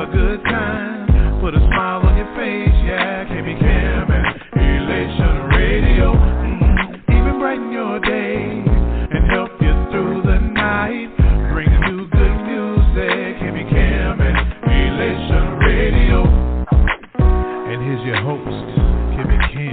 a good time. Put a smile on your face, yeah. Can be Cam and Elation Radio. Even brighten your day and help you through the night. Bringing you good music. Can be Cam and Elation Radio. And here's your host, Kim and Kim.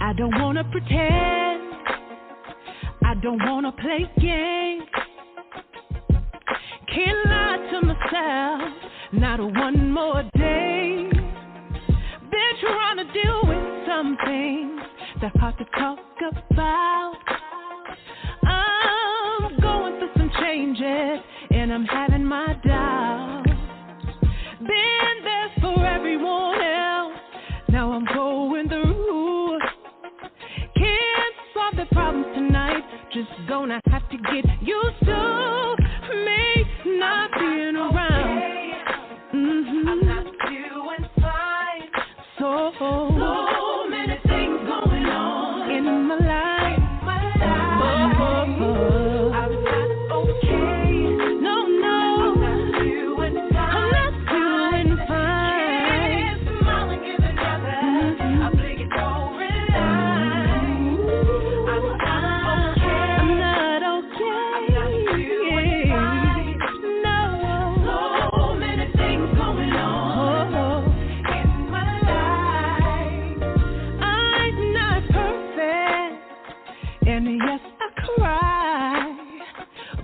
I don't wanna pretend, I don't wanna play games. Can't lie to myself, not one more day. Been trying to deal with some things that's hard to talk about. I'm going through some changes and I'm having my doubts. Been there for everyone else, now I'm going through. The problems tonight, just gonna have to get used to me not being around. I'm not doing fine. So many things going on in my life. I'm not okay. No, I'm not doing fine. Can't smile and give another. I blink it over in line. I'm not okay. No. So many things going on in my life. I'm not perfect, and yes, I cry,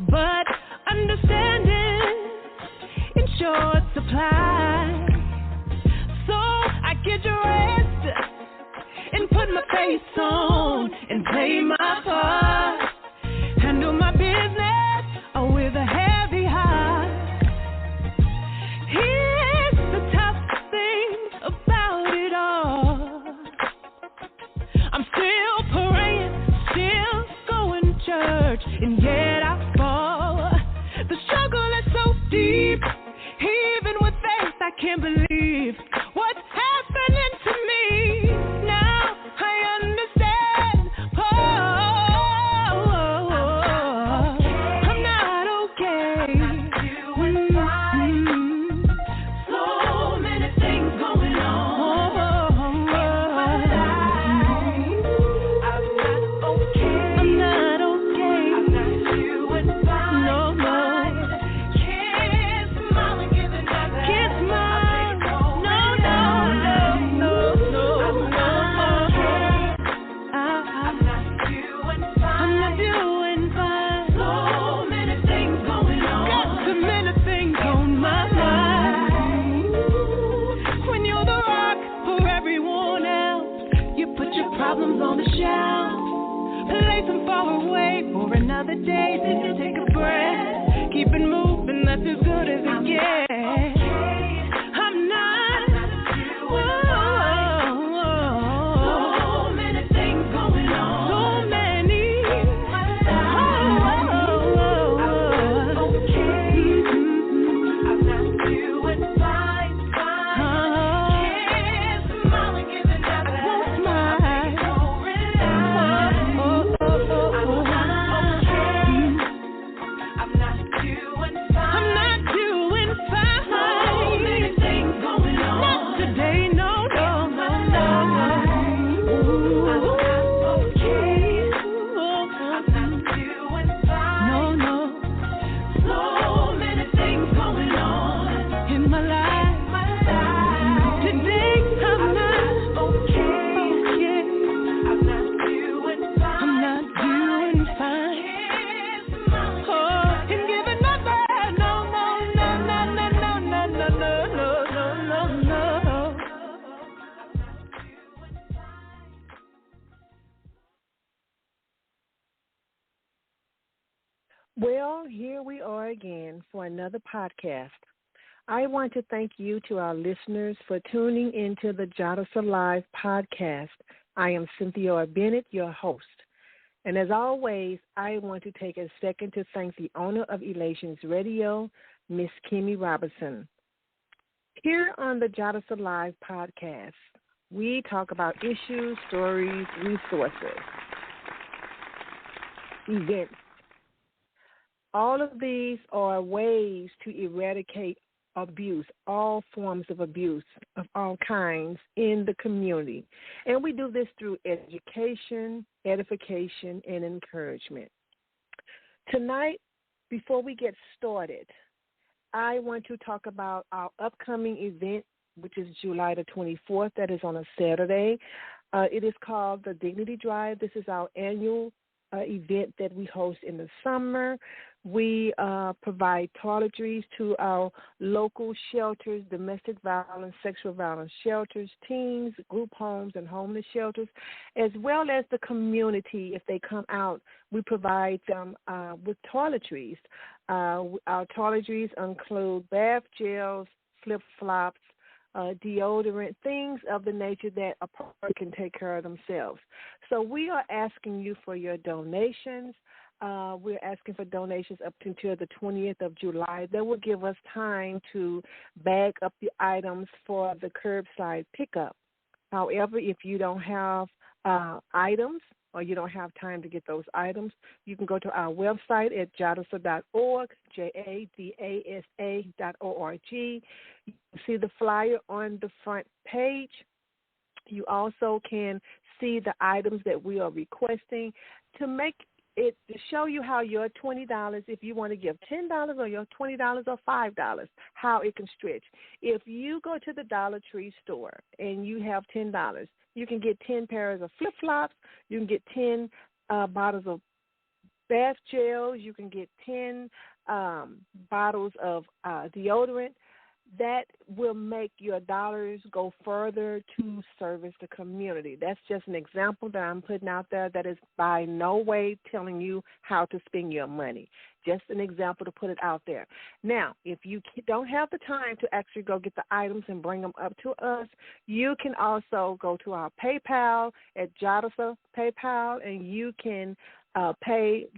but understanding in short supply. So I get dressed and put my face on and play my part. Handle my business with a heavy heart. Here's the tough thing about it all. I'm still praying, still going to church, and yet I fall. The struggle is so deep, even with faith I can't believe what's happening to me. Now I understand. I'm not okay. So many things going on in my life. I'm not okay. I'm not doing fine. No. Can't smile and give another. Can't smile. No. I'm not doing fine. So many things going on. Got so many things on my mind. When you're the rock for everyone else, you put your problems on the shelf. Place them far away for another day. Then you take a breath. Keep it moving, that's as good as it gets. I'm not. So many things going on. So many. I'm not doing fine. Can't smile and give another. Won't smile. I'm not doing fine. I'm not doing fine. So many things going on. Not today, no. I'm not okay. I'm not doing fine. No. So many things going on in my life. Today I'm not okay. I'm not doing fine. I'm not doing fine. And give another. No. Well, here we are again for another podcast. I want to thank you to our listeners for tuning into the Jadasa Live podcast. I am Cynthia Bennett, your host. And as always, I want to take a second to thank the owner of Elations Radio, Miss Kimmy Robinson. Here on the Jadasa Live podcast, we talk about issues, stories, resources, events. All of these are ways to eradicate abuse, all forms of abuse of all kinds in the community. And we do this through education, edification, and encouragement. Tonight, before we get started, I want to talk about our upcoming event, which is July the 24th. That is on a Saturday. It is called the Dignity Drive. This is our annual event that we host in the summer. We provide toiletries to our local shelters, domestic violence, sexual violence shelters, teens, group homes, and homeless shelters, as well as the community. If they come out, we provide them with toiletries. Our toiletries include bath gels, flip-flops, deodorant, things of the nature that a person can take care of themselves. So we are asking you for your donations. We're asking for donations up until the 20th of July. That will give us time to bag up the items for the curbside pickup. However, if you don't have items or you don't have time to get those items, you can go to our website at jadasa.org, jadasa.org. You can see the flyer on the front page. You also can see the items that we are requesting to make it to show you how your $20, if you want to give $10 or your $20 or $5, how it can stretch. If you go to the Dollar Tree store and you have $10, you can get 10 pairs of flip-flops. You can get 10 bottles of bath gels. You can get 10 bottles of deodorant. That will make your dollars go further to service the community. That's just an example that I'm putting out there. That is by no way telling you how to spend your money. Just an example to put it out there. Now, if you don't have the time to actually go get the items and bring them up to us, you can also go to our PayPal at Jadasa PayPal, and you can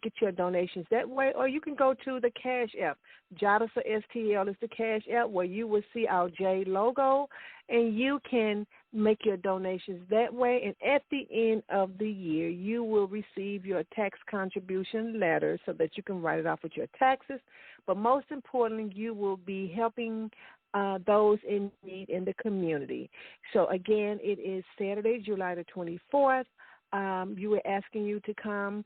get your donations that way, or you can go to the Cash App. Jadasa STL is the Cash App, where you will see our J logo, and you can make your donations that way. And at the end of the year, you will receive your tax contribution letter so that you can write it off with your taxes. But most importantly, you will be helping those in need in the community. So, again, it is Saturday, July the 24th. You were asking you to come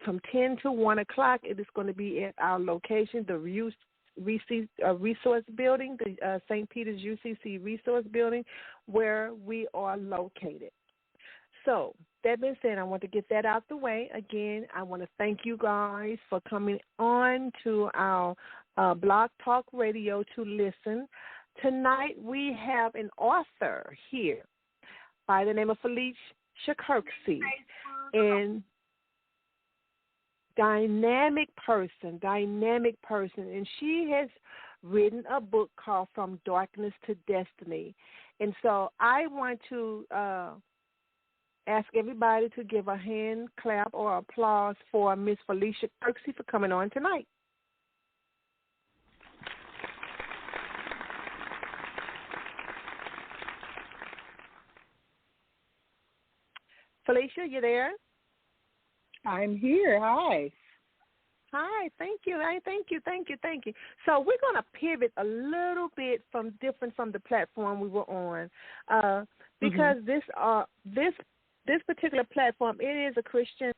from 10 to 1 o'clock. It is going to be at our location, the Resource Building, the St. Peter's UCC Resource Building, where we are located. So, that being said, I want to get that out the way. Again, I want to thank you guys for coming on to our Blog Talk Radio to listen. Tonight, we have an author here by the name of Felicia Kirksey, and dynamic person, and she has written a book called From Darkness to Destiny. And so I want to ask everybody to give a hand clap or applause for Miss Felicia Kirksey for coming on tonight. Felicia, you there? I'm here. Hi. Hi, thank you. Thank you. So we're going to pivot a little bit from the platform we were on, because this particular platform, it is a Christian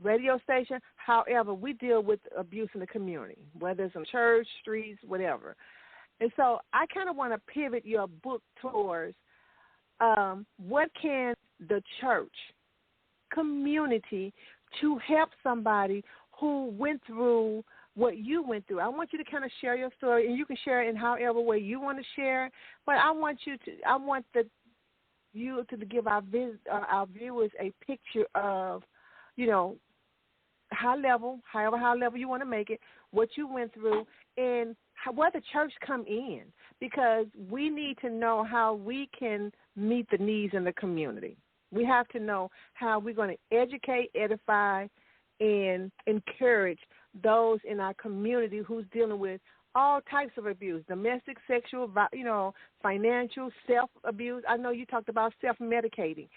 radio station. However, we deal with abuse in the community, whether it's in church, streets, whatever. And so I kind of want to pivot your book towards what can the church community to help somebody who went through what you went through. I want you to kind of share your story, and you can share it in however way you want to share. But I want you to give our viewers a picture of, however high level you want to make it, what you went through, and where the church come in, because we need to know how we can meet the needs in the community. We have to know how we're going to educate, edify, and encourage those in our community who's dealing with all types of abuse, domestic, sexual, financial, self-abuse. I know you talked about self-medicating.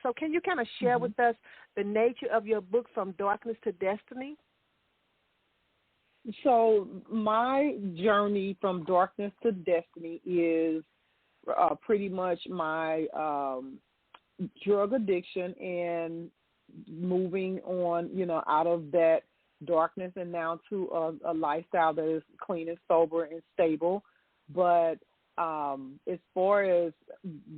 So can you kind of share with us the nature of your book, From Darkness to Destiny? So my journey from darkness to destiny is pretty much my drug addiction and moving on, out of that darkness and now to a lifestyle that is clean and sober and stable. But as far as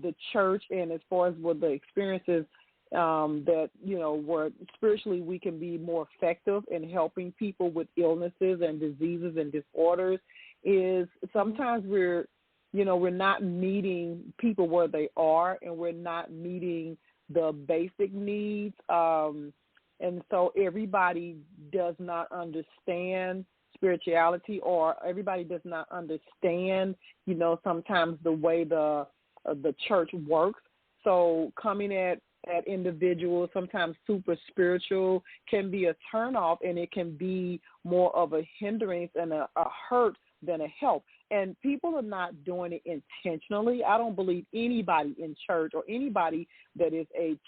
the church and as far as what the experiences that, where spiritually we can be more effective in helping people with illnesses and diseases and disorders, is sometimes we're not meeting people where they are, and we're not meeting the basic needs. And so everybody does not understand spirituality, or everybody does not understand, sometimes the way the church works. So coming at individuals, sometimes super spiritual, can be a turnoff, and it can be more of a hindrance and a hurt than a help. And people are not doing it intentionally. I don't believe anybody in church or anybody that is a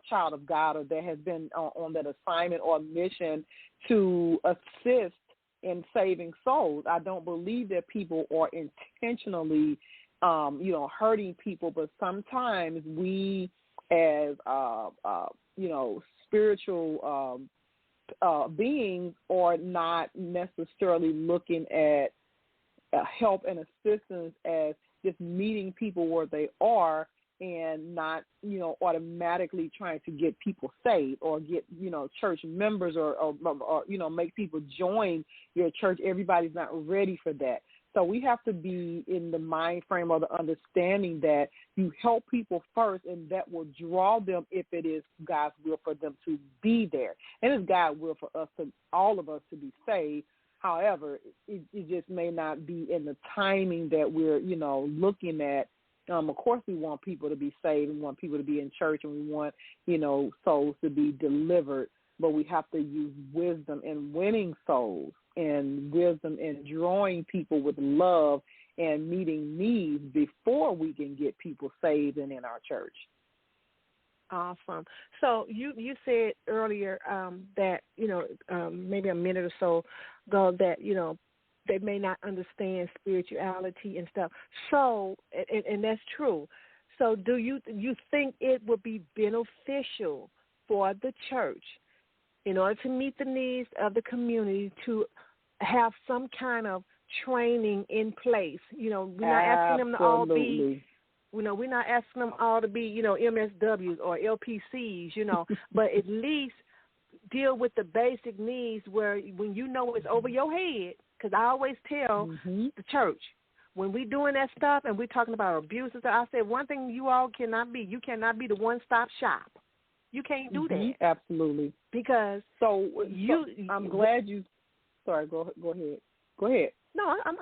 child of God or that has been on that assignment or mission to assist in saving souls. I don't believe that people are intentionally, hurting people, but sometimes we as, spiritual beings are not necessarily looking at help and assistance as just meeting people where they are, and not, automatically trying to get people saved or get, church members or make people join your church. Everybody's not ready for that. So we have to be in the mind frame or the understanding that you help people first, and that will draw them if it is God's will for them to be there. And it's God's will for us all of us to be saved. However, it just may not be in the timing that we're, looking at. Of course, we want people to be saved. We want people to be in church, and we want, souls to be delivered. But we have to use wisdom in winning souls, and wisdom in drawing people with love and meeting needs before we can get people saved and in our church. Awesome. So you said earlier that, maybe a minute or so ago that, they may not understand spirituality and stuff. So, and that's true. So do you think it would be beneficial for the church, in order to meet the needs of the community, to have some kind of training in place? We're not asking them to all be, we're not asking them all to be, MSWs or LPCs, but at least deal with the basic needs where when it's over your head. Because I always tell the church, when we're doing that stuff and we're talking about abuses, I said one thing you all cannot be. You cannot be the one-stop shop. You can't do that. Absolutely. Because I'm glad you. Sorry, go ahead. Go ahead. No, I'm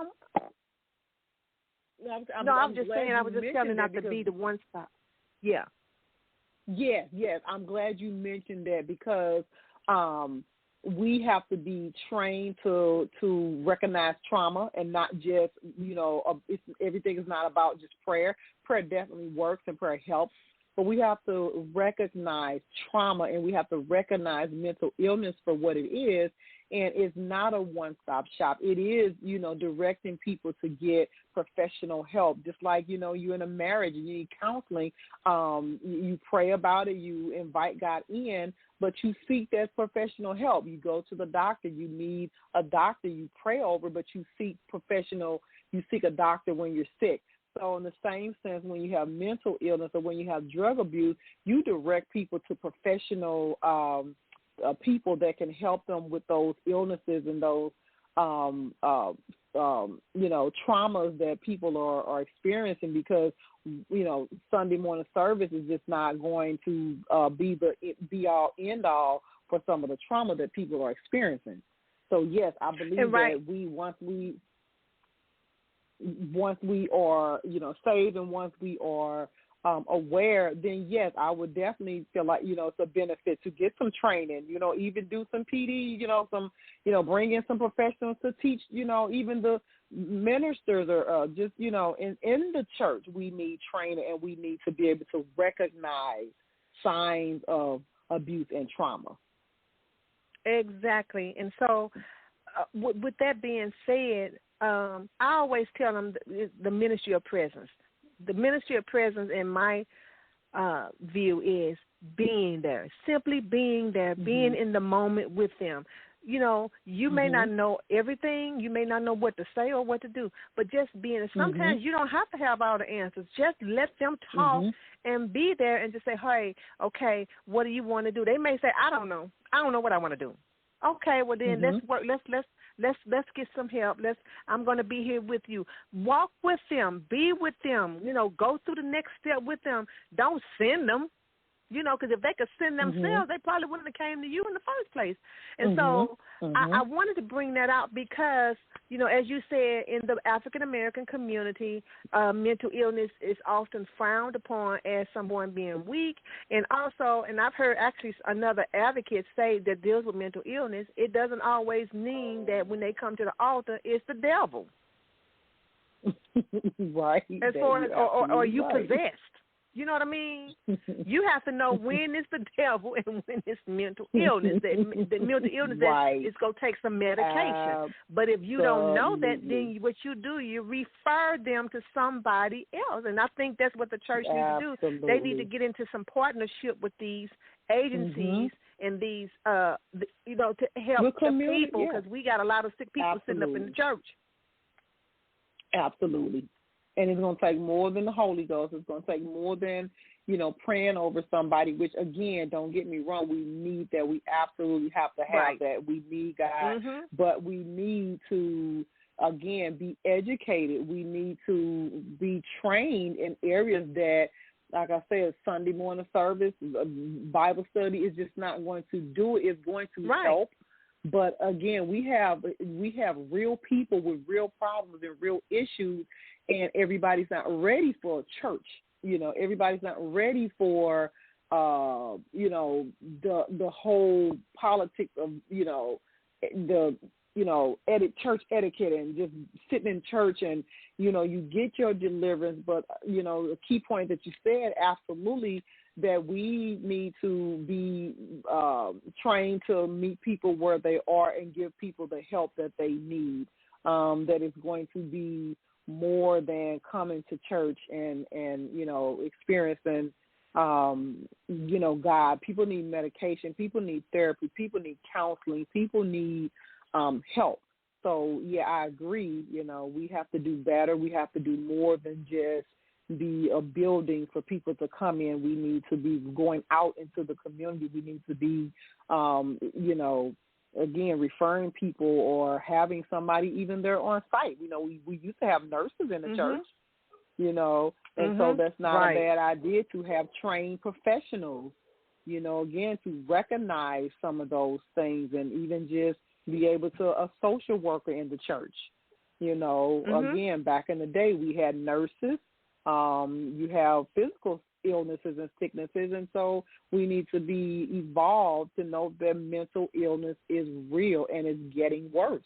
just saying. I was just telling you not to be the one stop. Yeah. Yes. I'm glad you mentioned that, because we have to be trained to recognize trauma, and not just, everything is not about just prayer. Prayer definitely works and prayer helps, but we have to recognize trauma, and we have to recognize mental illness for what it is. And it's not a one-stop shop. It is, directing people to get professional help. Just like, you're in a marriage and you need counseling, you pray about it, you invite God in, but you seek that professional help. You go to the doctor, you need a doctor, you pray over, but you seek a doctor when you're sick. So in the same sense, when you have mental illness or when you have drug abuse, you direct people to professional people that can help them with those illnesses and those, traumas that people are experiencing, because, Sunday morning service is just not going to be the be-all, end-all for some of the trauma that people are experiencing. So, yes, I believe that once we are, saved and once we are aware, then yes, I would definitely feel like, it's a benefit to get some training, even do some PD, bring in some professionals to teach, even the ministers or just, in the church, we need training and we need to be able to recognize signs of abuse and trauma. Exactly. And so with that being said, I always tell them the ministry of presence. The ministry of presence, in my view, is being there, simply being there, being in the moment with them. You may not know everything. You may not know what to say or what to do, but just being there. Sometimes you don't have to have all the answers. Just let them talk and be there and just say, hey, okay, what do you want to do? They may say, I don't know. I don't know what I want to do. Okay, well then let's work. Let's get some help. I'm going to be here with you. Walk with them. Be with them. Go through the next step with them. Don't send them. Because if they could send themselves, they probably wouldn't have came to you in the first place. And so I wanted to bring that out because, as you said, in the African-American community, mental illness is often frowned upon as someone being weak. And also, and I've heard actually another advocate say that deals with mental illness, it doesn't always mean that when they come to the altar, it's the devil. Right. As far as, or you possessed. You know what I mean? You have to know when it's the devil and when it's mental illness. The mental illness is going to take some medication. But if you don't know that, then what you do, you refer them to somebody else. And I think that's what the church needs to do. They need to get into some partnership with these agencies and these, to help the people, because we got a lot of sick people sitting up in the church. Absolutely. And it's going to take more than the Holy Ghost. It's going to take more than, praying over somebody, which, again, don't get me wrong, we need that. We absolutely have to have that. We need God. But we need to, again, be educated. We need to be trained in areas that, like I said, Sunday morning service, Bible study is just not going to do it. It's going to help. But, again, we have real people with real problems and real issues, and everybody's not ready for a church. Everybody's not ready for, the whole politics of, church etiquette and just sitting in church and, you get your deliverance. But, the key point that you said, absolutely, that we need to be trained to meet people where they are and give people the help that they need, that is going to be more than coming to church and experiencing, God. People need medication. People need therapy. People need counseling. People need help. So, I agree. We have to do better. We have to do more than just be a building for people to come in. We need to be going out into the community. We need to be, again, referring people or having somebody even there on site. We used to have nurses in the church, and so that's not a bad idea to have trained professionals, again, to recognize some of those things and even just be able to, a social worker in the church. Again, back in the day, we had nurses. You have physical illnesses and sicknesses, and so we need to be evolved to know that mental illness is real and it's getting worse.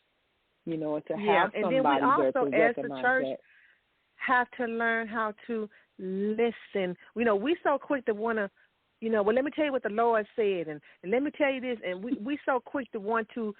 And to have somebody and then we also, there to as recognize the church, that. have to learn how to listen. We so quick to want to, well, let me tell you what the Lord said, and let me tell you this, and we so quick to want to,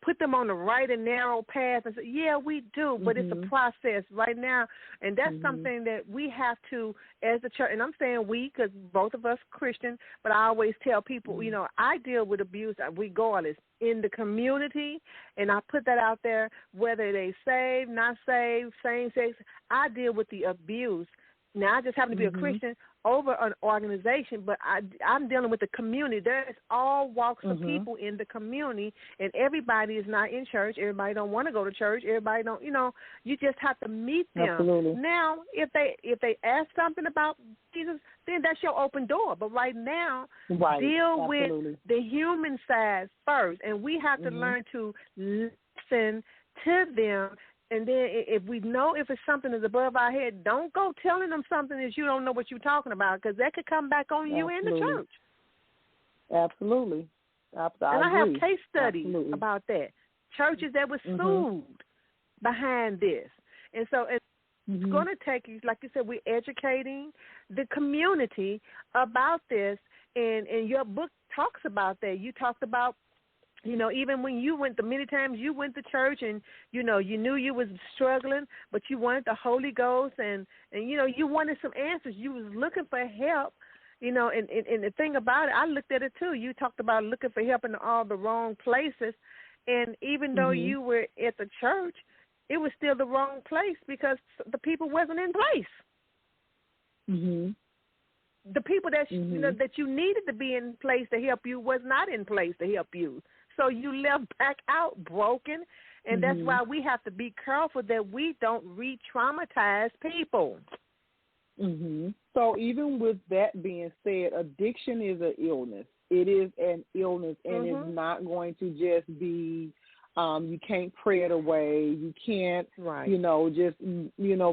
put them on the right and narrow path and say, yeah, we do, but it's a process right now. And that's something that we have to, as a church, and I'm saying we because both of us Christian, but I always tell people, I deal with abuse regardless in the community, and I put that out there, whether they saved, not saved, same sex, I deal with the abuse. Now, I just happen to be a Christian over an organization, but I'm dealing with the community. There's all walks of people in the community, and everybody is not in church. Everybody don't want to go to church. Everybody don't, you just have to meet them. Absolutely. Now, if they ask something about Jesus, then that's your open door. But right now, deal with the human side first, and we have to learn to listen to them. And then if we know if it's something that's above our head, don't go telling them something that you don't know what you're talking about, because that could come back on you in the church. Absolutely. And I have case studies about that. Churches that were sued behind this. And so it's going to take you, like you said, we're educating the community about this. And your book talks about that. You talked about, even when you went, the many times you went to church and, you knew you was struggling, but you wanted the Holy Ghost and you wanted some answers. You was looking for help, and the thing about it, I looked at it too. You talked about looking for help in all the wrong places. And even though you were at the church, it was still the wrong place because the people wasn't in place. The people that that you needed to be in place to help you was not in place to help you. So you left back out broken, and that's why we have to be careful that we don't re-traumatize people. So even with that being said, addiction is an illness. It is an illness, and it's not going to just be you can't pray it away. You can't, just,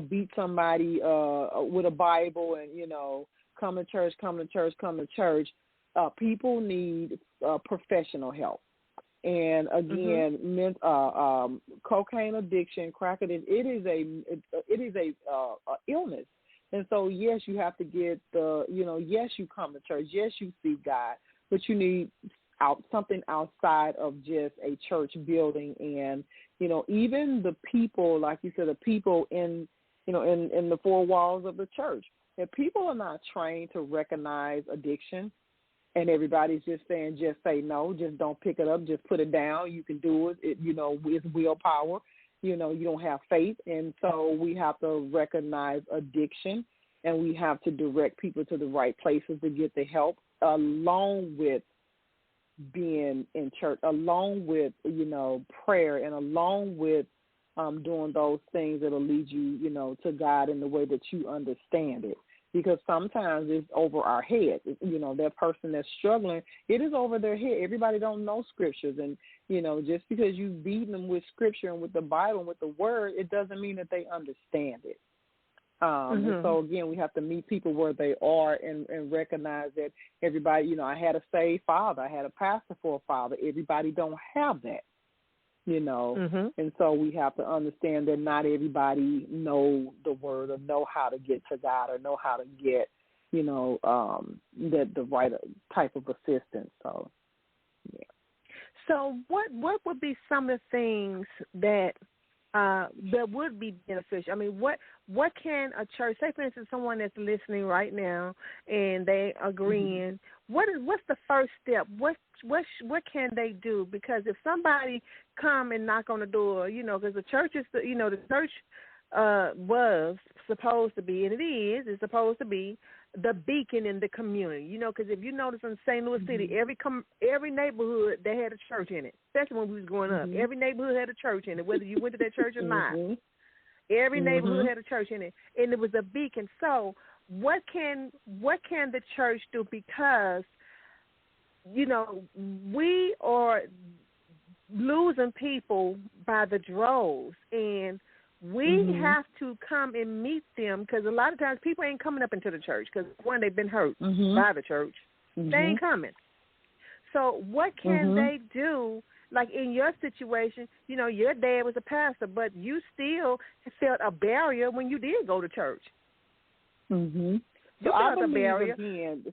beat somebody with a Bible and, come to church. People need professional help. And again, cocaine addiction, crack addiction, it is a illness. And so, yes, you have to get yes, you come to church. Yes, you see God, but you need something outside of just a church building. And, even the people, like you said, the people in the four walls of the church, if people are not trained to recognize addiction and everybody's just saying, just say no, just don't pick it up, just put it down, you can do it, it's willpower, you don't have faith. And so we have to recognize addiction, and we have to direct people to the right places to get the help, along with being in church, along with, prayer, and along with doing those things that'll lead you, to God in the way that you understand it. Because sometimes it's over our head. That person that's struggling, it is over their head. Everybody don't know scriptures. And, just because you beat them with scripture and with the Bible and with the word, it doesn't mean that they understand it. And so, again, we have to meet people where they are and recognize that everybody, I had a saved father. I had a pastor for a father. Everybody don't have that, And so we have to understand that not everybody know the word or know how to get to God or know how to get, the right type of assistance. So, yeah. So what would be some of the things that would be beneficial? I mean, what can a church, say for instance, someone that's listening right now and they agreeing, what's the first step? What can they do? Because if somebody come and knock on the door, because the church is the church was supposed to be, and it's supposed to be the beacon in the community, because if you notice in St. Louis City, every neighborhood, they had a church in it, especially when we was growing up. Every neighborhood had a church in it, whether you went to that church or not. Every neighborhood had a church in it, and it was a beacon. So what can the church do? Because, we are losing people by the droves, and we have to come and meet them, because a lot of times people ain't coming up into the church because, one, they've been hurt by the church. They ain't coming. So what can they do? Like in your situation, your dad was a pastor, but you still felt a barrier when you did go to church. You felt a barrier. Again,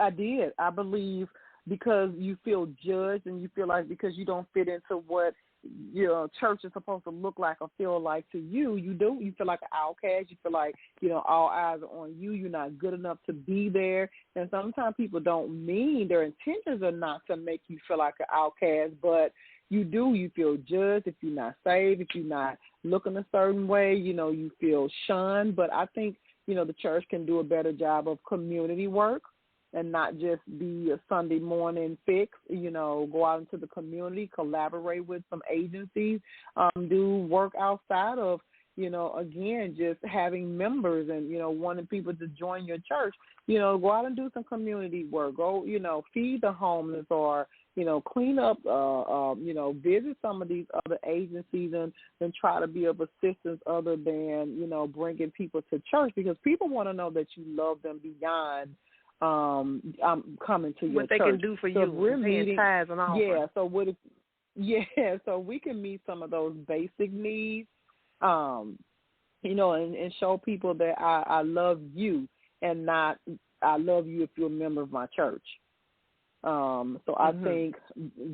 I did. I believe because you feel judged and you feel like because you don't fit into what church is supposed to look like or feel like to you, you feel like an outcast. You feel like, all eyes are on you. You're not good enough to be there. And sometimes people don't mean, their intentions are not to make you feel like an outcast, but you feel judged if you're not saved, if you're not looking a certain way, you feel shunned. But I think, the church can do a better job of community work and not just be a Sunday morning fix, go out into the community, collaborate with some agencies, do work outside of, again, just having members and, wanting people to join your church, go out and do some community work, go, feed the homeless or, clean up, visit some of these other agencies and try to be of assistance other than, bringing people to church, because people want to know that you love them beyond I'm coming to your what they church. can do for so you, we're meeting tithes and all. So we can meet some of those basic needs, and show people that I love you and not I love you if you're a member of my church. So I think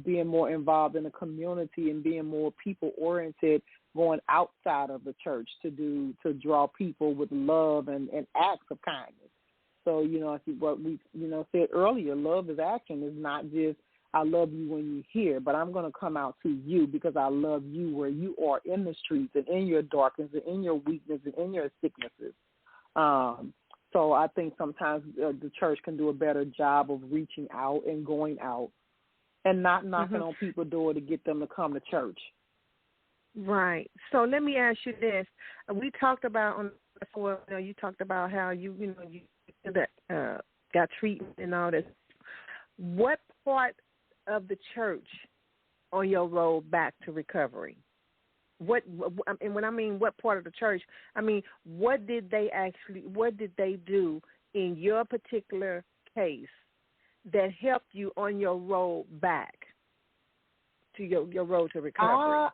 being more involved in the community and being more people-oriented, going outside of the church to draw people with love and acts of kindness. So, I think what we, said earlier, love is action. It's not just I love you when you're here, but I'm going to come out to you because I love you where you are in the streets and in your darkness and in your weakness and in your sicknesses. So I think sometimes the church can do a better job of reaching out and going out and not knocking on people's door to get them to come to church. Right. So let me ask you this. We talked about before, you talked about how you got treatment and all this. What part of the church on your road back to recovery? And when I mean what part of the church, I mean what did they do in your particular case that helped you on your road back to your road to recovery?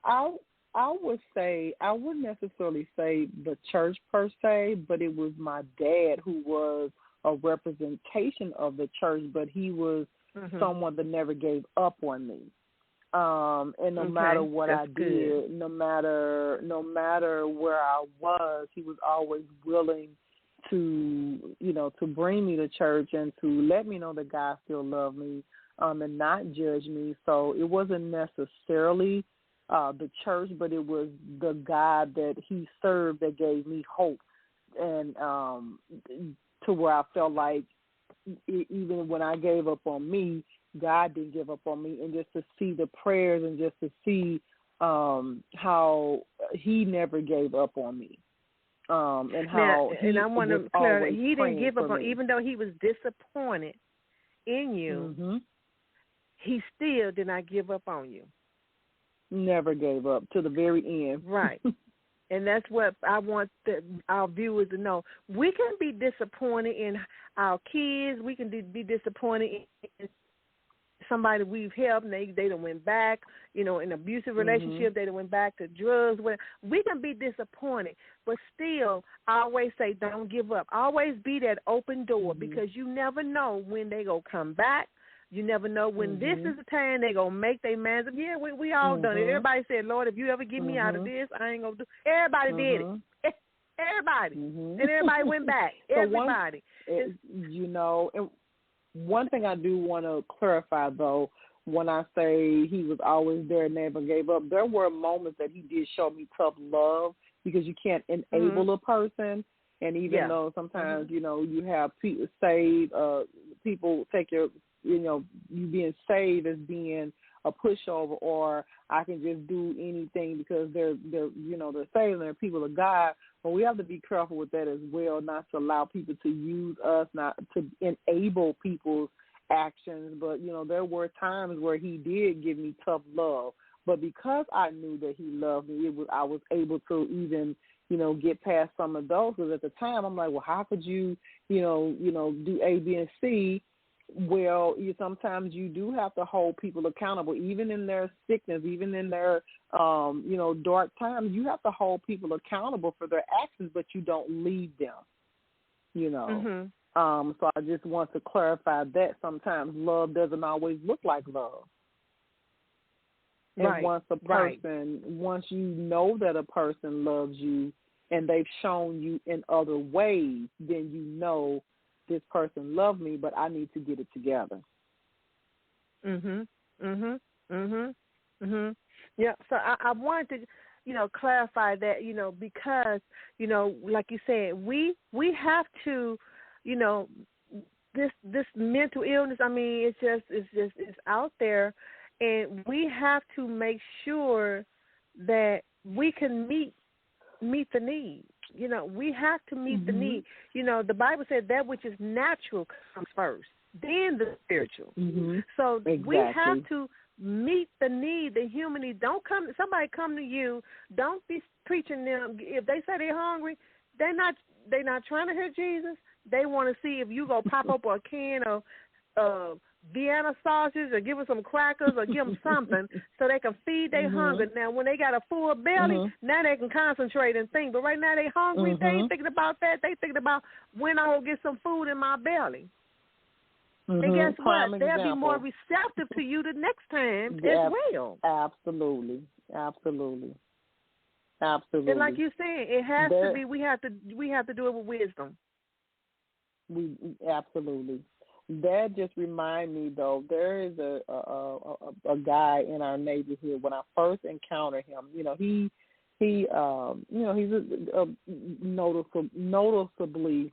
I would say, I wouldn't necessarily say the church per se, but it was my dad who was a representation of the church, but he was someone that never gave up on me. And no matter what I did, no matter where I was, he was always willing to bring me to church and to let me know that God still loved me, and not judge me. So it wasn't necessarily the church, but it was the God that he served that gave me hope, and to where I felt like even when I gave up on me, God didn't give up on me, and just to see the prayers and just to see how he never gave up on me, and how I want to clarify, he didn't give up on, even though he was disappointed in you, he still did not give up on you. Never gave up to the very end. Right. And that's what I want our viewers to know. We can be disappointed in our kids. We can be disappointed in somebody we've helped and they done went back, in an abusive relationship, they done went back to drugs. We can be disappointed, but still, I always say don't give up. Always be that open door, because you never know when they going to come back. You never know when this is the time they going to make their minds up. Yeah, we all done it. Everybody said, Lord, if you ever get me out of this, I ain't going to do it. Everybody did it. Everybody. And everybody went back. Everybody. And one thing I do want to clarify, though, when I say he was always there and never gave up, there were moments that he did show me tough love, because you can't enable a person. And even though sometimes, you have people saved, people take your, you being saved as being a pushover, or I can just do anything because they're saved and they're people of God. But we have to be careful with that as well, not to allow people to use us, not to enable people's actions. But, there were times where he did give me tough love. But because I knew that he loved me, I was able to even, get past some of those. Because at the time, I'm like, well, how could you, do A, B, and C? Well, sometimes you do have to hold people accountable, even in their sickness, even in their, dark times. You have to hold people accountable for their actions, but you don't leave them, So I just want to clarify that sometimes love doesn't always look like love. And once you know that a person loves you and they've shown you in other ways, then this person loved me, but I need to get it together. Yeah, so I wanted to, clarify that, because, like you said, we have to, this mental illness, I mean, it's out there, and we have to make sure that we can meet the need. We have to meet the need. The Bible said that which is natural comes first then the spiritual. Mm-hmm. So exactly. we have to meet the need, the human need. Don't come. Somebody come to you. Don't be preaching them. If they say they're hungry, they're not trying to hear Jesus. They want to see if you go pop up a can of Vienna sausage or give them some crackers or give them something so they can feed their hunger. Now, when they got a full belly, now they can concentrate and think. But right now they hungry. They ain't thinking about that. They thinking about when I will get some food in my belly. And guess what? They'll be more receptive to you the next time as well. Absolutely. And like you're saying, it has to be. We have to do it with wisdom. We absolutely. That just remind me though. There is a guy in our neighborhood. When I first encountered him, he's a noticeably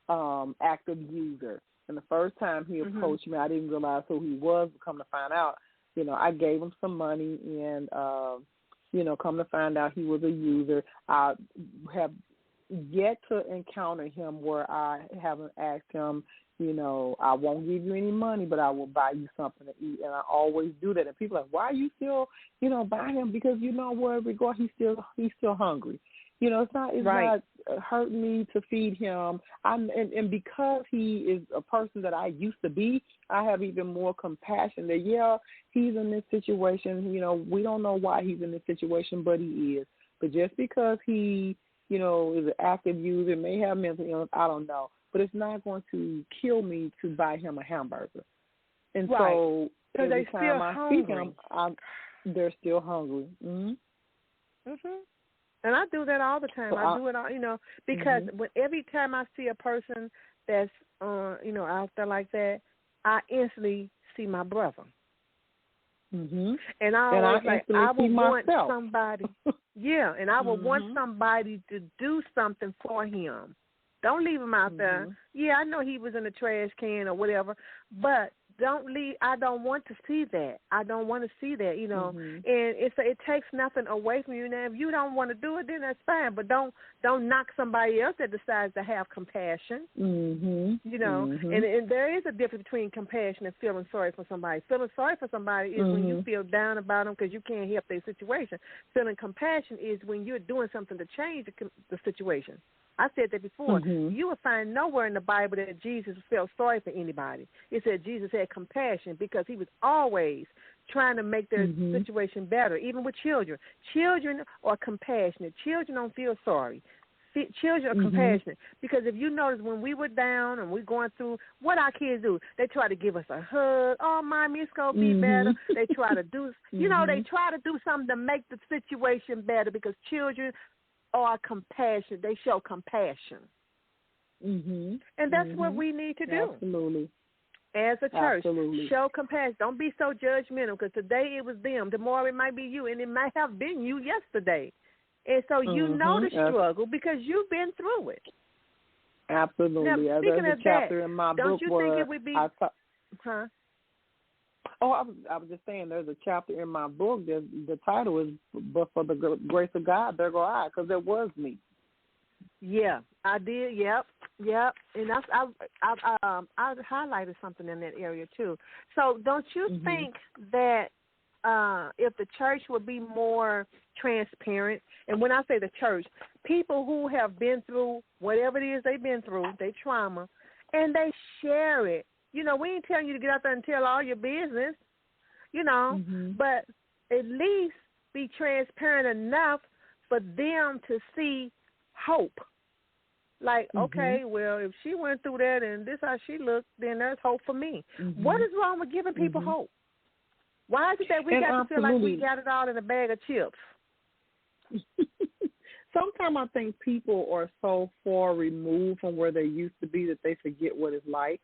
active user. And the first time he approached me, I didn't realize who he was. Come to find out, I gave him some money, and come to find out he was a user. I have yet to encounter him where I haven't asked him, I won't give you any money, but I will buy you something to eat. And I always do that. And people are like, why are you still, buying him? Because wherever we go, he's still hungry. It's not hurting me to feed him. And because he is a person that I used to be, I have even more compassion that, he's in this situation. We don't know why he's in this situation, but he is. But just because he, is an active user, may have mental illness, I don't know. But it's not going to kill me to buy him a hamburger. And so every time I see him, they're still hungry. And I do that all the time. So I do it all, because every time I see a person that's, out there like that, I instantly see my brother. And I always I would want somebody, and I would want somebody to do something for him. Don't leave him out there. Yeah, I know he was in a trash can or whatever, but don't leave. I don't want to see that. I don't want to see that, And it takes nothing away from you. Now, if you don't want to do it, then that's fine. But don't knock somebody else that decides to have compassion. And there is a difference between compassion and feeling sorry for somebody. Feeling sorry for somebody is when you feel down about them because you can't help their situation. Feeling compassion is when you're doing something to change the situation. I said that before. You will find nowhere in the Bible that Jesus felt sorry for anybody. It said Jesus had compassion because he was always trying to make their situation better, even with children. Children are compassionate. Children don't feel sorry. Children are compassionate because if you notice when we were down and we're going through, what our kids do, they try to give us a hug. Oh, Mommy, it's going to be better. They try to do, they try to do something to make the situation better because children are compassionate. They show compassion. And that's what we need to do. Absolutely. As a church, Absolutely. Show compassion. Don't be so judgmental because today it was them. Tomorrow it might be you, and it might have been you yesterday. And so you know the struggle because you've been through it. Absolutely. Now, There's speaking a of chapter that, in my don't book you where think it would be... I was just saying there's a chapter in my book that the title is "But for the Grace of God, There Go I," because it was me. Yeah, I did. Yep. And I highlighted something in that area too. So don't you think that if the church would be more transparent, and when I say the church, people who have been through whatever it is they've been through, their trauma, and they share it. We ain't telling you to get out there and tell all your business, but at least be transparent enough for them to see hope. Like, okay, well, if she went through that and this how she looked, then there's hope for me. What is wrong with giving people hope? Why is it that we got to feel like we got it all in a bag of chips? Sometimes I think people are so far removed from where they used to be that they forget what it's like.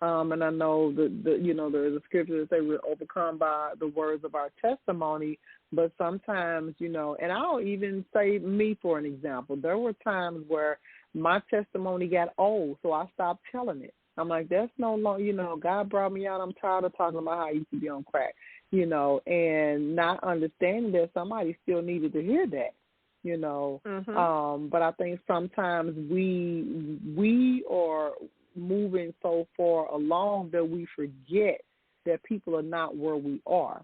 And I know that there is a scripture that say we're overcome by the words of our testimony, but sometimes, and I'll even say me for an example. There were times where my testimony got old, so I stopped telling it. I'm like, that's no longer, God brought me out. I'm tired of talking about how I used to be on crack, and not understanding that somebody still needed to hear that, But I think sometimes we moving so far along that we forget that people are not where we are.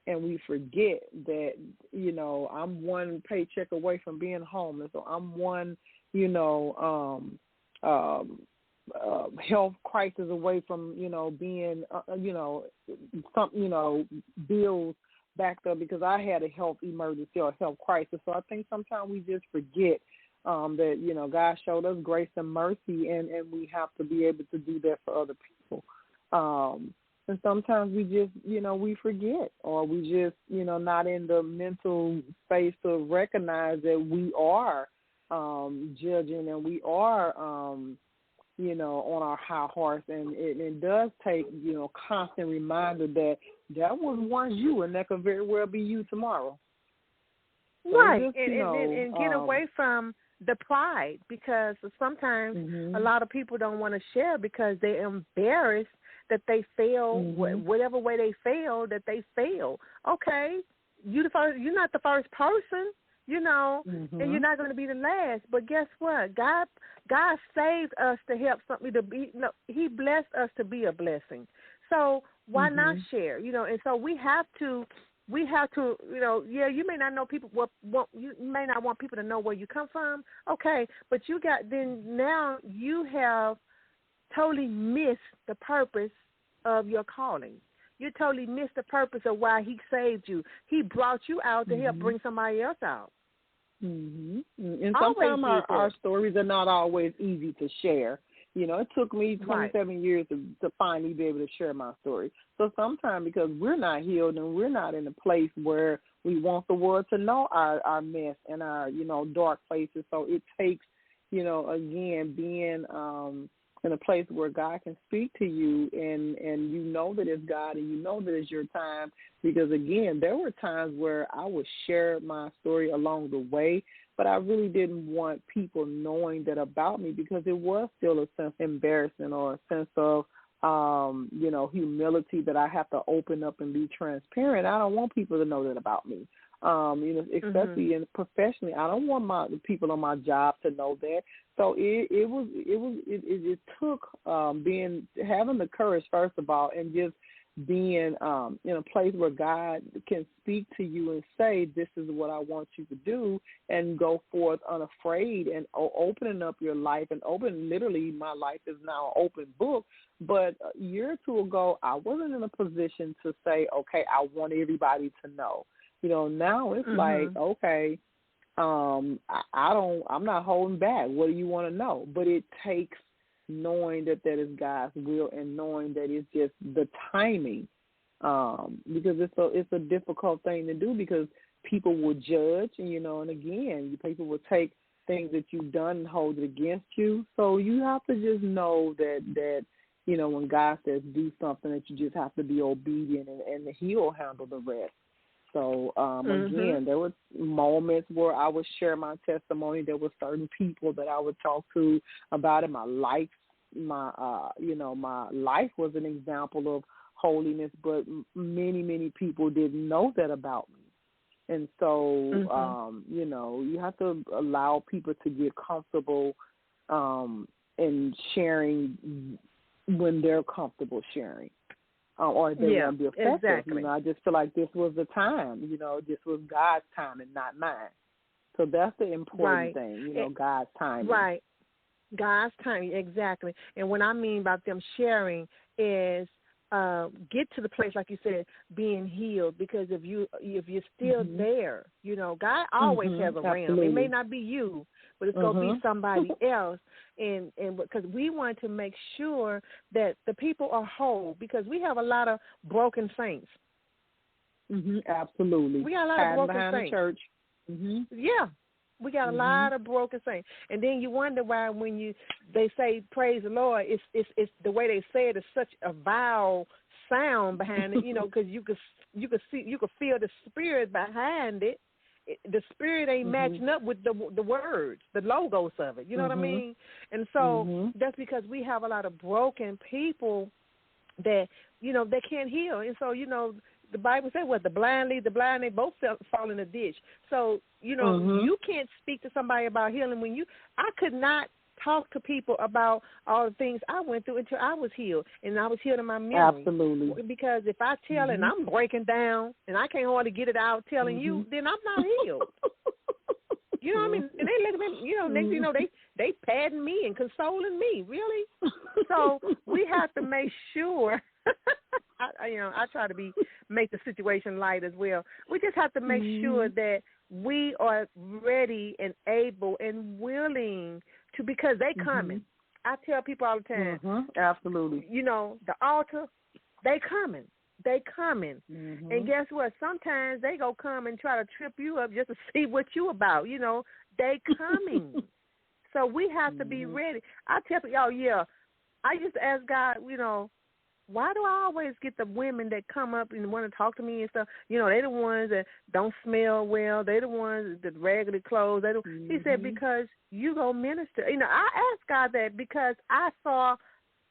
And we forget that, you know, I'm one paycheck away from being homeless, or I'm one, you know, health crisis away from, you know, being, you know, some, you know, bills backed up because I had a health emergency or a health crisis. So I think sometimes we just forget that, you know, God showed us grace and mercy, and we have to be able to do that for other people. And sometimes we just, you know, we forget, or we just, you know, not in the mental space to recognize that we are judging, and we are, you know, on our high horse. And it does take, you know, constant reminder that was once you, and that could very well be you tomorrow. So right, just, and get away from the pride, because sometimes a lot of people don't want to share because they're embarrassed that they fail, whatever way they fail, that they fail. Okay, you're not the first person, you know, and you're not going to be the last. But guess what? God saved us to help something to be. No, He blessed us to be a blessing. So why not share? You know, and so we have to, you know, yeah, you may not know people, you may not want people to know where you come from. Okay, but now you have totally missed the purpose of your calling. You totally missed the purpose of why He saved you. He brought you out to help bring somebody else out. And sometimes our stories are not always easy to share. You know, it took me 27 years to finally be able to share my story. So sometimes, because we're not healed and we're not in a place where we want the world to know our mess and our, you know, dark places. So it takes, you know, again, being in a place where God can speak to you, and you know that it's God, and you know that it's your time. Because, again, there were times where I would share my story along the way, but I really didn't want people knowing that about me, because it was still a sense of embarrassment or a sense of, you know, humility that I have to open up and be transparent. I don't want people to know that about me. You know, especially in professionally, I don't want the people on my job to know that. So it took having the courage, first of all, and just being in a place where God can speak to you and say, this is what I want you to do, and go forth unafraid, and opening up your life, and literally my life is now an open book. But a year or two ago, I wasn't in a position to say, okay, I want everybody to know. You know, now it's like, okay, I'm not holding back. What do you want to know? But it takes knowing that is God's will, and knowing that it's just the timing, because it's a difficult thing to do, because people will judge, and, you know, and again, people will take things that you've done and hold it against you. So you have to just know that you know, when God says do something, that you just have to be obedient, and He'll handle the rest. So, again, there were moments where I would share my testimony. There were certain people that I would talk to about it. My life was an example of holiness, but many, many people didn't know that about me. And so, you know, you have to allow people to get comfortable in sharing when they're comfortable sharing. Or they won't be effective. Exactly. You know, I just feel like this was the time. You know, this was God's time and not mine. So that's the important thing. You know, God's time. Right. God's timing, exactly. And what I mean by them sharing is get to the place, like you said, being healed. Because if you're still there, you know, God always has a realm. It may not be you, but it's going to be somebody else. And because we want to make sure that the people are whole, because we have a lot of broken saints. Absolutely. We got a lot of broken behind saints. The church. Yeah. We got a lot of broken saints. And then you wonder why when they say praise the Lord, it's the way they say it is such a vile sound behind it, you know, because you could feel the spirit behind it. The spirit ain't matching up with the words, the logos of it. You know what I mean? And so that's because we have a lot of broken people that, you know, they can't heal. And so, you know, the Bible said what? The blind lead the blind, they both fall in a ditch. So, you know, you can't speak to somebody about healing when I could not talk to people about all the things I went through until I was healed, and I was healed in my memory. Absolutely. Because if I tell and I'm breaking down and I can't hardly get it out telling you, then I'm not healed. You know what I mean? And they let me, next thing you know, they patting me and consoling me. Really? So we have to make sure. I try to make the situation light as well. We just have to make sure that we are ready and able and willing to, because they coming. I tell people all the time. Absolutely. The altar, they coming. They coming. And guess what? Sometimes they go come and try to trip you up just to see what you about. They coming. So we have to be ready. I tell people, I used to ask God, why do I always get the women that come up and want to talk to me and stuff? They're the ones that don't smell well. They're the ones that raggedy clothes. He said, because you go minister. I asked God that because I saw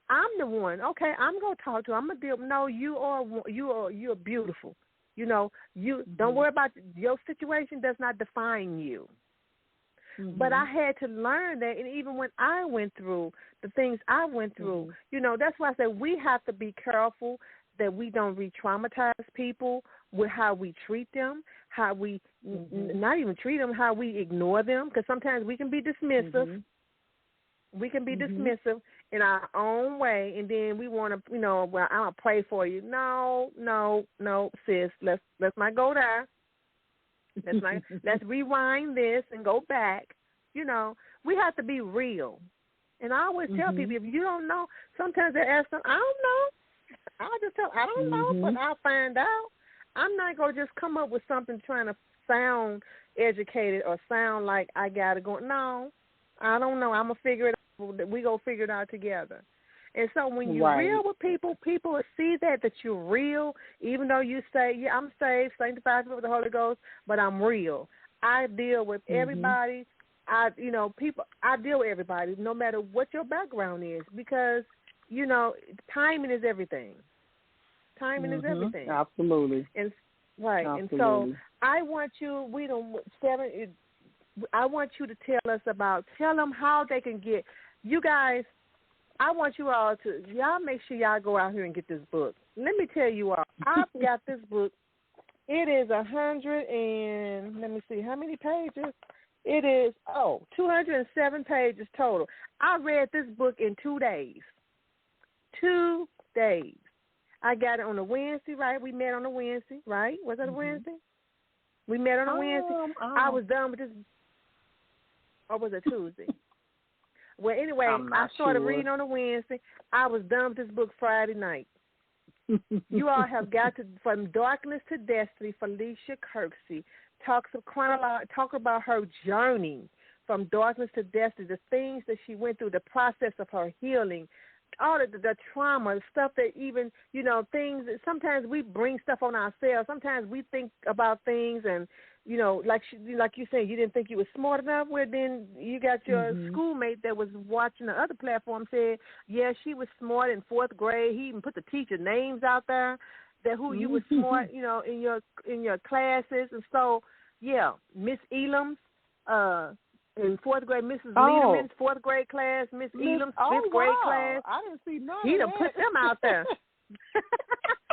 I'm the one. Okay, I'm gonna talk to her. I'm gonna deal. No, you're beautiful. You don't worry about your situation. Does not define you. But I had to learn that, and even when I went through the things I went through, that's why I said we have to be careful that we don't re-traumatize people with how we treat them, how we not even treat them, how we ignore them, because sometimes we can be dismissive. We can be dismissive in our own way, and then we want to, well, I'll pray for you. No, sis, let's not go there. Let's rewind this and go back. We have to be real. And I always tell people, if you don't know, sometimes they ask them, I don't know. I'll just tell, I don't know, but I'll find out. I'm not going to just come up with something trying to sound educated or sound like I got to go. No, I don't know. I'm going to figure it out. We go figure it out together. And so when you're real with people, people will see that you're real, even though you say, yeah, I'm saved, sanctified with the Holy Ghost, but I'm real. I deal with everybody. I deal with everybody, no matter what your background is, because, timing is everything. Timing is everything. Absolutely. And Absolutely. And so I want you, I want you to tell them how they can get, you guys, I want you all to, y'all make sure y'all go out here and get this book. Let me tell you all, I've got this book. It is 100 and, let me see, how many pages? It is, 207 pages total. I read this book in 2 days. 2 days. I got it on a Wednesday, right? We met on a Wednesday, right? Was it a Wednesday? We met on a Wednesday. I was done with this, or was it Tuesday? Well, anyway, I started reading on a Wednesday. I was done with this book Friday night. You all have got to, From Darkness to Destiny, Felicia Kirksey talk about her journey from darkness to destiny, the things that she went through, the process of her healing, all the trauma, the stuff that even, things that sometimes we bring stuff on ourselves. Sometimes we think about things and, like you said, you didn't think you were smart enough. Well, then you got your schoolmate that was watching the other platform said, yeah, she was smart in 4th grade. He even put the teacher names out there that who you were smart, in your classes. And so, yeah, Miss Elam's in 4th grade, Mrs. Lederman's 4th grade class, Miss Elam's 5th grade class. I didn't see none He of done that. put them out there.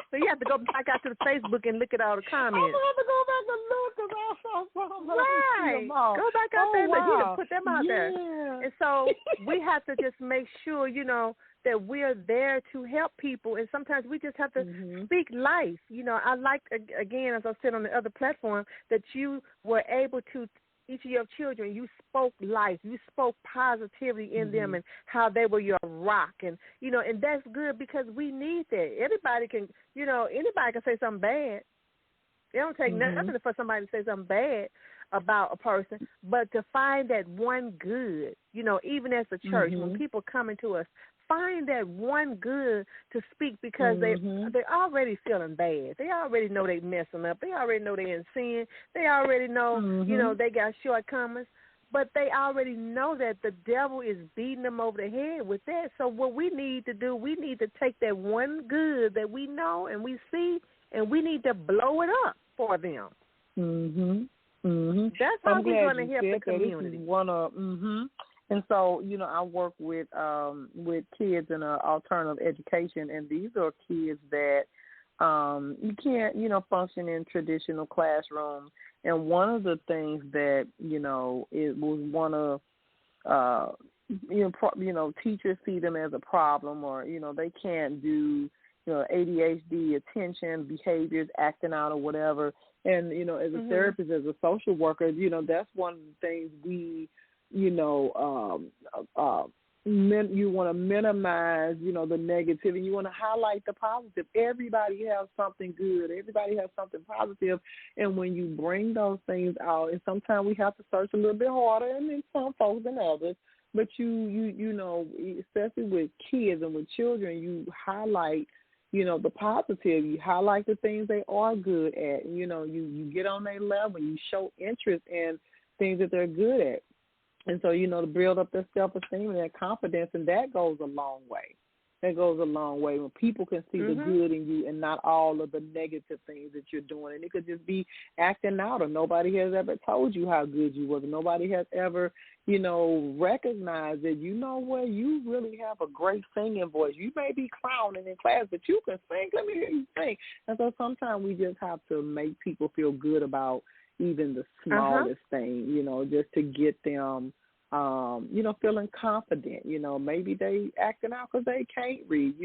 So you have to go back out to the Facebook and look at all the comments. I'm going to have to go back and look because I saw some. Right. Go back out there and look. He done put them out there. And so we have to just make sure, that we're there to help people. And sometimes we just have to speak life. I like, again, as I said on the other platform, that you were able to, each of your children, you spoke life. You spoke positivity in them and how they were your rock. And, and that's good because we need that. Everybody can, anybody can say something bad. It don't take nothing for somebody to say something bad about a person, but to find that one good, even as a church, when people come into us, find that one good to speak because they're already feeling bad. They already know they're messing up. They already know they're in sin. They already know, they got shortcomings. But they already know that the devil is beating them over the head with that. So what we need to do, we need to take that one good that we know and we see, and we need to blow it up for them. That's how we're going to help the community. And so, I work with kids in alternative education, and these are kids that you can't, function in traditional classrooms. And one of the things that, it was one of, teachers see them as a problem, or, they can't do, ADHD, attention, behaviors, acting out or whatever. And, as a therapist, as a social worker, that's one of the things we, you want to minimize, the negative, and you want to highlight the positive. Everybody has something good. Everybody has something positive. And when you bring those things out, and sometimes we have to search a little bit harder, and then some folks than others, but you especially with kids and with children, you highlight, the positive. You highlight the things they are good at. You get on their level. You show interest in things that they're good at. And so, to build up their self-esteem and their confidence, and that goes a long way. That goes a long way when people can see the good in you and not all of the negative things that you're doing. And it could just be acting out, or nobody has ever told you how good you was. Nobody has ever, recognized that, you really have a great singing voice. You may be clowning in class, but you can sing. Let me hear you sing. And so sometimes we just have to make people feel good about even the smallest thing, just to get them, feeling confident. Maybe they acting out because they can't read,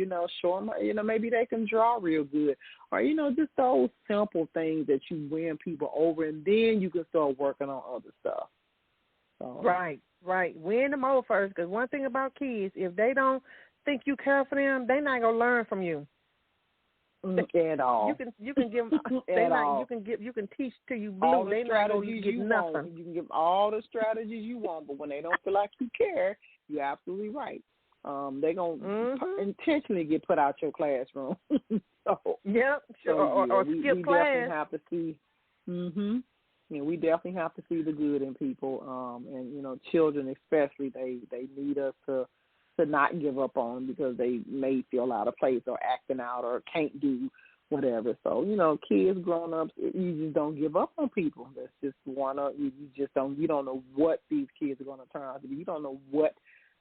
show them, maybe they can draw real good, or, just those simple things that you win people over, and then you can start working on other stuff. So. Right. Win them over first, because one thing about kids, if they don't think you care for them, they're not going to learn from you. At all. You can give them you can teach till you blue. All the they not going to get nothing. Want. You can give all the strategies you want, but when they don't feel like you care, you're absolutely right. They're gonna intentionally get put out your classroom. Or skip class. Definitely have to see. We definitely have to see the good in people, and children especially. They need us to not give up on them because they may feel out of place or acting out or can't do whatever. So, kids, grown-ups, you just don't give up on people. That's just you don't know what these kids are going to turn out to be. You don't know what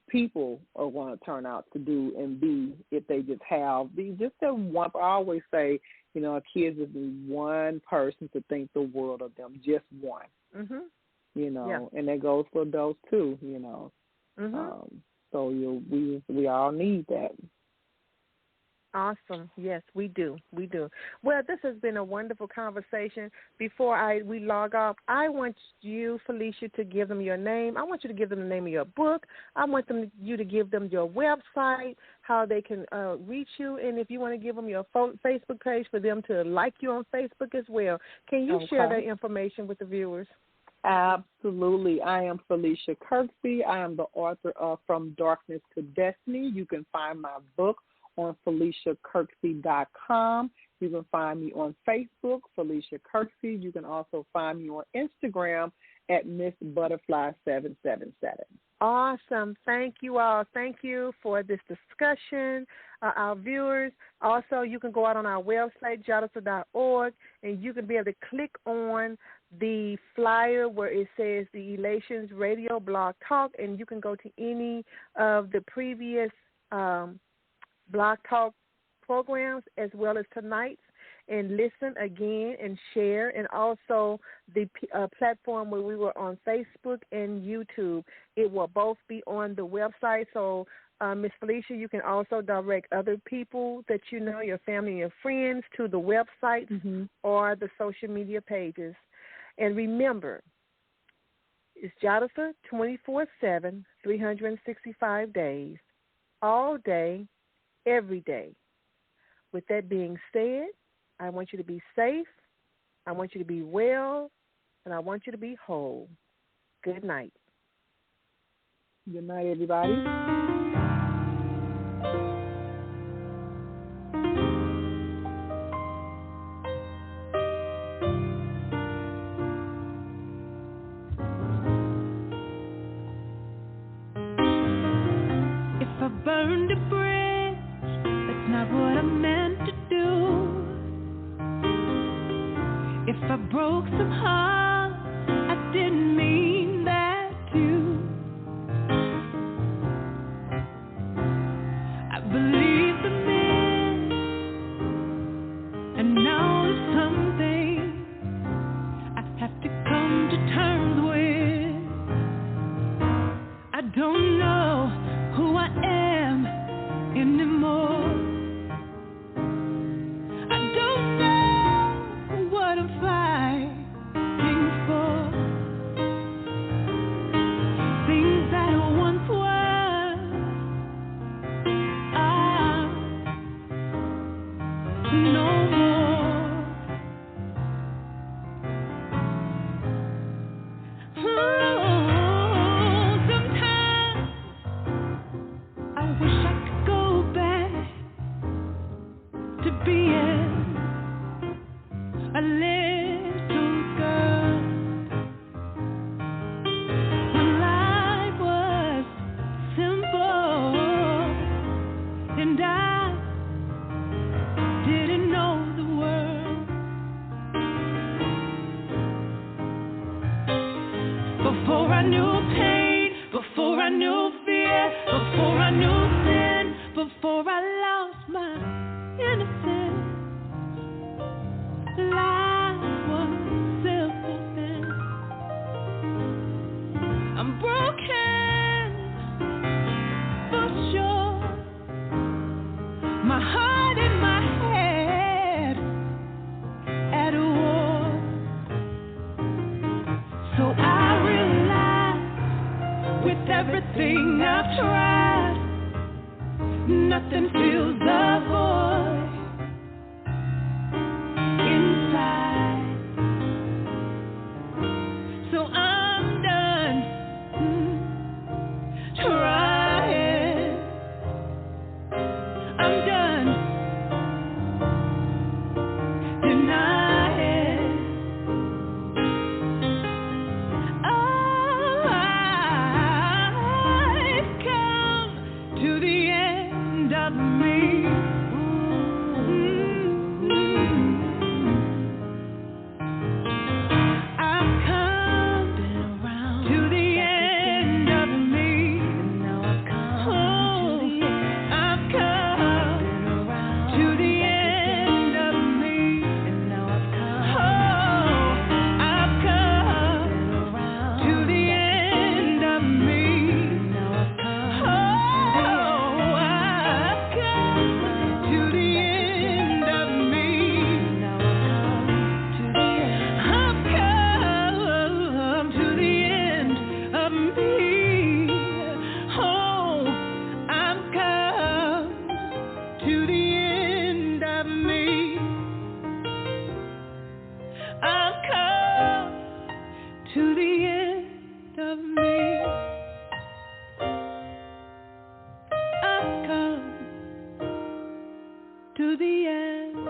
people are going to turn out to do and be if they just have just that one. I always say, a kid just need one person to think the world of them, just one. And that goes for adults too, So we all need that. Awesome. Yes, we do. Well, this has been a wonderful conversation. Before we log off, I want you, Felicia, to give them your name. I want you to give them the name of your book. I want you to give them your website, how they can reach you, and if you want to give them your Facebook page for them to like you on Facebook as well. Can you share that information with the viewers? Absolutely. I am Felicia Kirksey. I am the author of From Darkness to Destiny. You can find my book on FeliciaKirksey.com. You can find me on Facebook, Felicia Kirksey. You can also find me on Instagram at Miss Butterfly 777. Awesome. Thank you all. Thank you for this discussion, our viewers. Also, you can go out on our website, Jadasa.org, and you can be able to click on the flyer where it says the Elations Radio Blog Talk, and you can go to any of the previous Blog Talk programs as well as tonight's and listen again and share, and also the platform where we were on Facebook and YouTube. It will both be on the website. So, Ms. Felicia, you can also direct other people that you know, your family and your friends, to the website or the social media pages. And remember, it's Jadasa 24/7, 365 days, all day, every day. With that being said, I want you to be safe, I want you to be well, and I want you to be whole. Good night. Good night, everybody. If I burned a bridge, that's not what I meant to do. If I broke some hearts, I didn't mean that to. before I knew pain, before I knew fear, before I knew sin, before I lost my innocence. Life was simple then. I'm broken for sure. My heart and my head at war. So I realize with everything I've tried, nothing fills the void inside. So I'm done trying. I'm done denying. I've come to the end of me. I've come to the end of me. I've come to the end of me. I've come to the end of me. I've come to the end of me. I've come to the end of me. Oh, I've come to the end of me. I've come to the end of me. I've come to the end